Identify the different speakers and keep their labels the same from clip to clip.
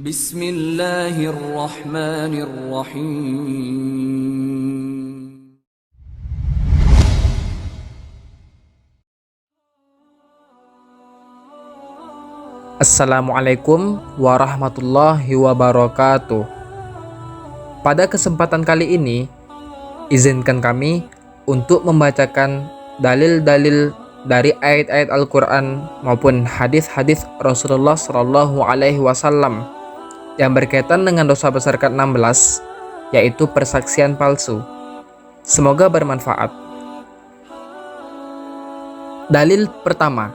Speaker 1: Bismillahirrahmanirrahim.
Speaker 2: Assalamualaikum warahmatullahi wabarakatuh. Pada kesempatan kali ini, izinkan kami untuk membacakan dalil-dalil dari ayat-ayat Al-Quran maupun hadis-hadis Rasulullah Shallallahu Alaihi Wasallam yang berkaitan dengan dosa besar ke-16, yaitu persaksian palsu. Semoga bermanfaat. Dalil pertama,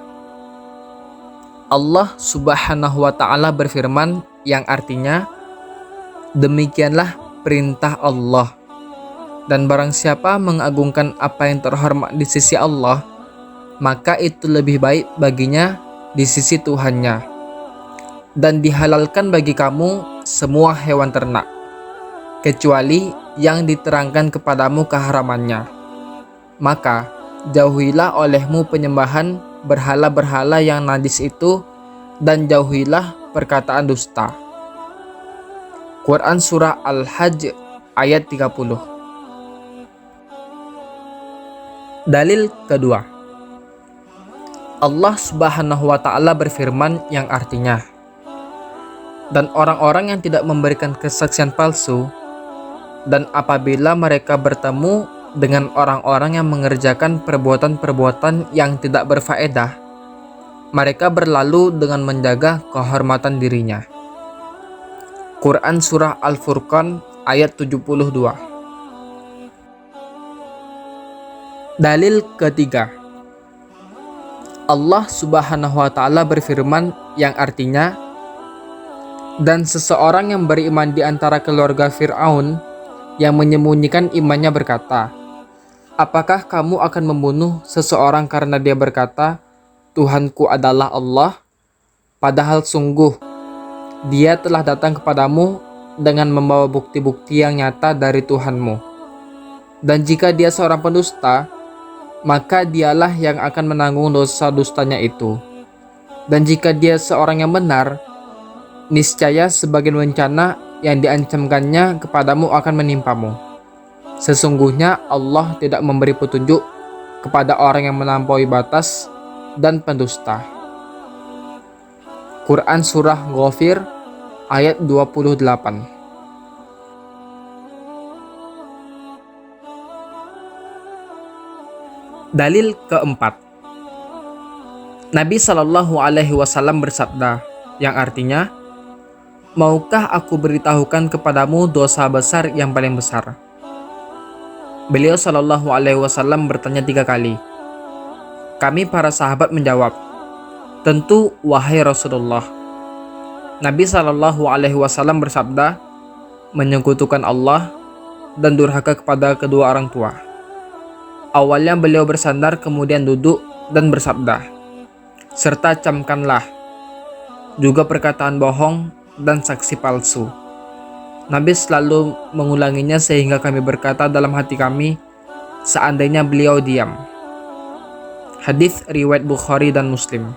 Speaker 2: Allah Subhanahu wa Ta'ala berfirman yang artinya, demikianlah perintah Allah, dan barang siapa mengagungkan apa yang terhormat di sisi Allah, maka itu lebih baik baginya di sisi Tuhannya. Dan dihalalkan bagi kamu semua hewan ternak, kecuali yang diterangkan kepadamu keharamannya. Maka jauhilah olehmu penyembahan berhala-berhala yang najis itu, dan jauhilah perkataan dusta. Quran Surah Al-Hajj ayat 30. Dalil kedua, Allah Subhanahu wa Ta'ala berfirman yang artinya, dan orang-orang yang tidak memberikan kesaksian palsu, dan apabila mereka bertemu dengan orang-orang yang mengerjakan perbuatan-perbuatan yang tidak berfaedah, mereka berlalu dengan menjaga kehormatan dirinya. Quran Surah Al-Furqan ayat 72. Dalil ketiga, Allah Subhanahu wa Ta'ala berfirman yang artinya, dan seseorang yang beriman di antara keluarga Fir'aun yang menyembunyikan imannya berkata, apakah kamu akan membunuh seseorang karena dia berkata, Tuhanku adalah Allah? Padahal sungguh, dia telah datang kepadamu dengan membawa bukti-bukti yang nyata dari Tuhanmu. Dan jika dia seorang pendusta, maka dialah yang akan menanggung dosa dustanya itu. Dan jika dia seorang yang benar, niscaya sebagian bencana yang diancamkannya kepadamu akan menimpamu. Sesungguhnya Allah tidak memberi petunjuk kepada orang yang melampaui batas dan pendusta. Quran Surah Ghafir ayat 28. Dalil keempat, Nabi Shallallahu Alaihi Wasallam bersabda yang artinya, maukah aku beritahukan kepadamu dosa besar yang paling besar? Beliau Shallallahu Alaihi Wasallam bertanya 3 kali. Kami para sahabat menjawab, tentu wahai Rasulullah. Nabi Shallallahu Alaihi Wasallam bersabda, menyekutukan Allah dan durhaka kepada kedua orang tua. Awalnya beliau bersandar, kemudian duduk dan bersabda, serta camkanlah juga perkataan bohong dan saksi palsu. Nabi selalu mengulanginya sehingga kami berkata dalam hati kami, seandainya beliau diam. Hadis riwayat Bukhari dan Muslim.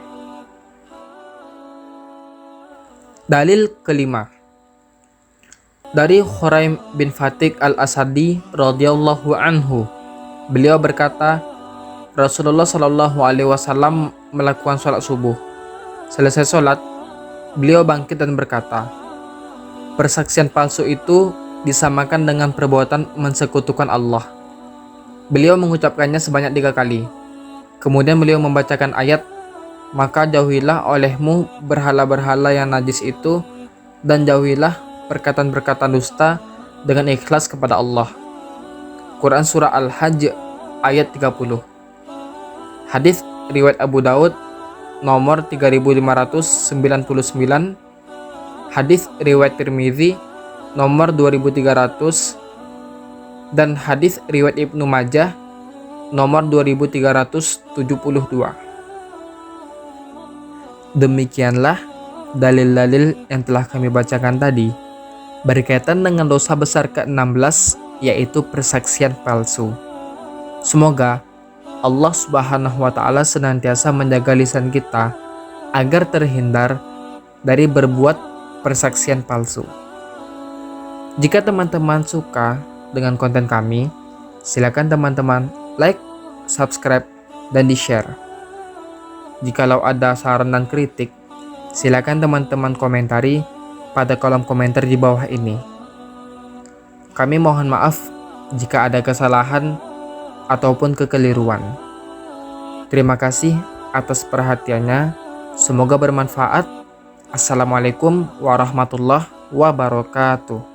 Speaker 2: Dalil kelima, dari Khuraim bin Fatik al-Asadi radhiyallahu anhu, beliau berkata, Rasulullah Shallallahu Alaihi Wasallam melakukan sholat subuh. Selesai sholat, beliau bangkit dan berkata, persaksian palsu itu disamakan dengan perbuatan mensekutukan Allah. Beliau mengucapkannya sebanyak 3 kali. Kemudian beliau membacakan ayat, maka jauhilah olehmu berhala-berhala yang najis itu, dan jauhilah perkataan-perkataan dusta dengan ikhlas kepada Allah. Quran Surah Al-Hajj ayat 30. Hadis riwayat Abu Daud nomor 3599, hadis riwayat Tirmizi nomor 2300, dan hadis riwayat Ibnu Majah nomor 2372. Demikianlah dalil-dalil yang telah kami bacakan tadi berkaitan dengan dosa besar ke-16, yaitu persaksian palsu. Semoga Allah Subhanahu wa Ta'ala senantiasa menjaga lisan kita agar terhindar dari berbuat persaksian palsu. Jika teman-teman suka dengan konten kami, silakan teman-teman like, subscribe, dan di-share. Jikalau ada saran dan kritik, silakan teman-teman komentari pada kolom komentar di bawah ini. Kami mohon maaf jika ada kesalahan ataupun kekeliruan. Terima kasih atas perhatiannya. Semoga bermanfaat. Assalamualaikum warahmatullahi wabarakatuh.